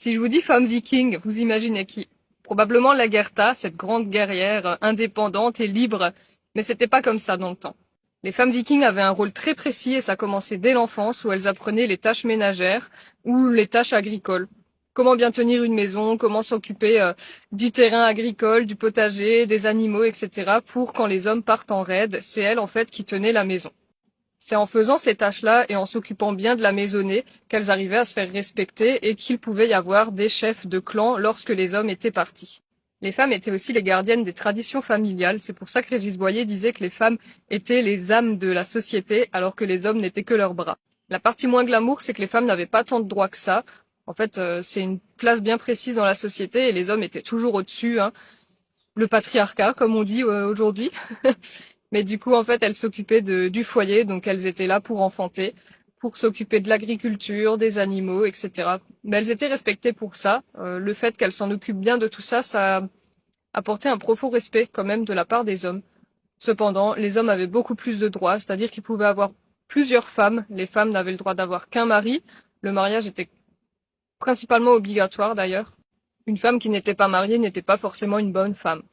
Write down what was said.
Si je vous dis femme viking, vous imaginez qui? Probablement Lagertha, cette grande guerrière indépendante et libre, mais c'était pas comme ça dans le temps. Les femmes vikings avaient un rôle très précis et ça commençait dès l'enfance où elles apprenaient les tâches ménagères ou les tâches agricoles. Comment bien tenir une maison, comment s'occuper du terrain agricole, du potager, des animaux, etc. pour quand les hommes partent en raid, c'est elles en fait qui tenaient la maison. C'est en faisant ces tâches-là et en s'occupant bien de la maisonnée qu'elles arrivaient à se faire respecter et qu'il pouvait y avoir des chefs de clan lorsque les hommes étaient partis. Les femmes étaient aussi les gardiennes des traditions familiales, c'est pour ça que Régis Boyer disait que les femmes étaient les âmes de la société alors que les hommes n'étaient que leurs bras. La partie moins glamour, c'est que les femmes n'avaient pas tant de droits que ça. En fait, c'est une place bien précise dans la société et les hommes étaient toujours au-dessus, hein. Le patriarcat, comme on dit aujourd'hui. Mais du coup, en fait, elles s'occupaient du foyer, donc elles étaient là pour enfanter, pour s'occuper de l'agriculture, des animaux, etc. Mais elles étaient respectées pour ça. Le fait qu'elles s'en occupent bien de tout ça, ça apportait un profond respect quand même de la part des hommes. Cependant, les hommes avaient beaucoup plus de droits, c'est-à-dire qu'ils pouvaient avoir plusieurs femmes. Les femmes n'avaient le droit d'avoir qu'un mari. Le mariage était principalement obligatoire d'ailleurs. Une femme qui n'était pas mariée n'était pas forcément une bonne femme.